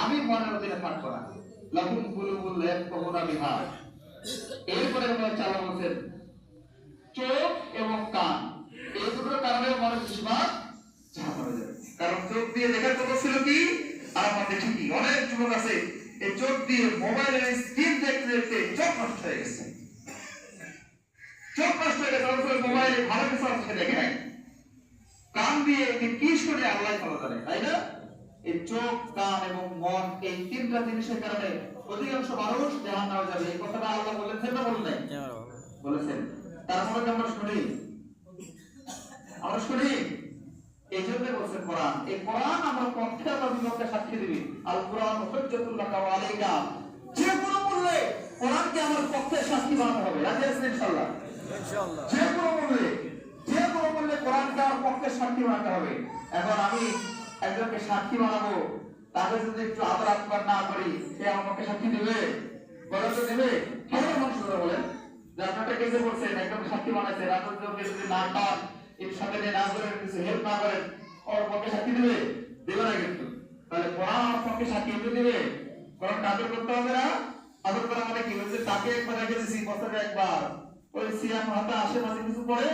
আমি মনের অধীনে থাকবো না। লাহুম কুলুবুল ইয়াফকাহুনা বিহা। এরপরে আল্লাহ তাআলা বলেন চোখ এবং কান, এই দুটোর কারণে মনে বেশিরভাগ ঝামেলা হয়ে যাবে। কারণ চোখ দিয়ে দেখার কথা ছিল কি, আর আমরা দেখি কি অনেক যুবক আছে এই চোখ দিয়ে মোবাইলের স্ক্রিন দেখতে দেখতে চোখ নষ্ট হয়ে গেছে। চোখ নষ্ট হয়ে গেছে, অথচ মোবাইলে ভালো কিছু আছে দেখে নাই। কান দিয়ে কি শুনে আল্লাহ ভালো জানে, তাই না? এই চোখ, কান এবং মন, এই তিনটা জিনিসের কারণে অধিকাংশ মানুষ জাহান্নামে যাবে। এই কথাটা আল্লাহ বলেছেন না বলেন নাই? বলেছেন। তারপরে আমরা শুনি, এই জন্য বলছেন কোরআন, এই কোরআন আমার পক্ষে বা বিপক্ষে সাক্ষী দিবি। আল কোরআন হুজ্জাতুল লাকা ওয়া আলাইকা। যে কোনো মূল্যে কোরআনকে আমার পক্ষে সাক্ষী বানাতে হবে। রাজি আছেন ইনশাআল্লাহ? ইনশাআল্লাহ। যে কোনো মূল্যে কোরআনকে আমার পক্ষে সাক্ষী বানাতে হবে। এখন আমি একজনকে সাক্ষী বানাবো, তাকে যদি একটু আদর আপ্যায়ন না করি, সে আমার পক্ষে সাক্ষী দিবে? বলে তো দিবে? কেমন মানুষ বলেন যে আপনারা কেসে বলছেন একদম সাক্ষী বানাইছে, রাতের জন্য যদি না পান, এর সাথে না করেন, কিছু হেল্প না করেন, ওর পক্ষে সাক্ষী দিবে? দেবে না কিন্তু। তাহলে কোরআন আমার পক্ষে সাক্ষী দিবে? কোরআন আদর করতে হবে না? আদর করা মানে কি? বলছে তাকে একবার রেখে দিছি, বছরে একবার ওই সিয়াম হাতে আশেপাশে কিছু করে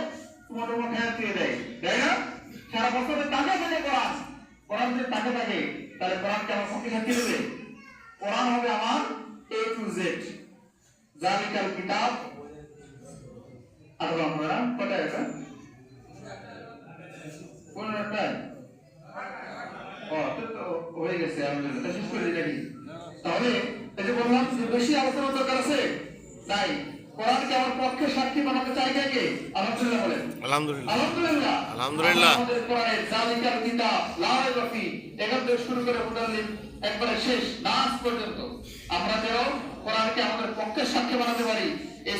তোমার উপর খেয়াল দিয়ে দেয়, তাই না? সারা বছরে তাকে দেবে কোরআন যদি তাকে থাকে, তাহলে কোরআনকে আমার পক্ষে সাক্ষী দেবে? কোরআন হবে আমার A to Z। জালিকাল কিতাব আর আমরা কটা এটা কোন একটা তো হয়ে গেছে, আলহামদুলিল্লাহ। শেষ করে দিই। তাহলে এই যে বললাম যে বেশি আলোচনা দরকার আছে, তাই কোরআনকে আমার পক্ষে সাক্ষী বানাতে চাই কে? আলহামদুলিল্লাহ বলেন। আলহামদুলিল্লাহ, আলহামদুলিল্লাহ, আলহামদুলিল্লাহ। আমাদের কোরআনের জালিকাল কিতাব লা রাইবা ফি, এখান থেকে শুরু করে মুতাল্লিম একবারে শেষ নাস পর্যন্ত আমরা যেন কোরআনকে আমাদের পক্ষে সাক্ষী বানাতে পারি। এই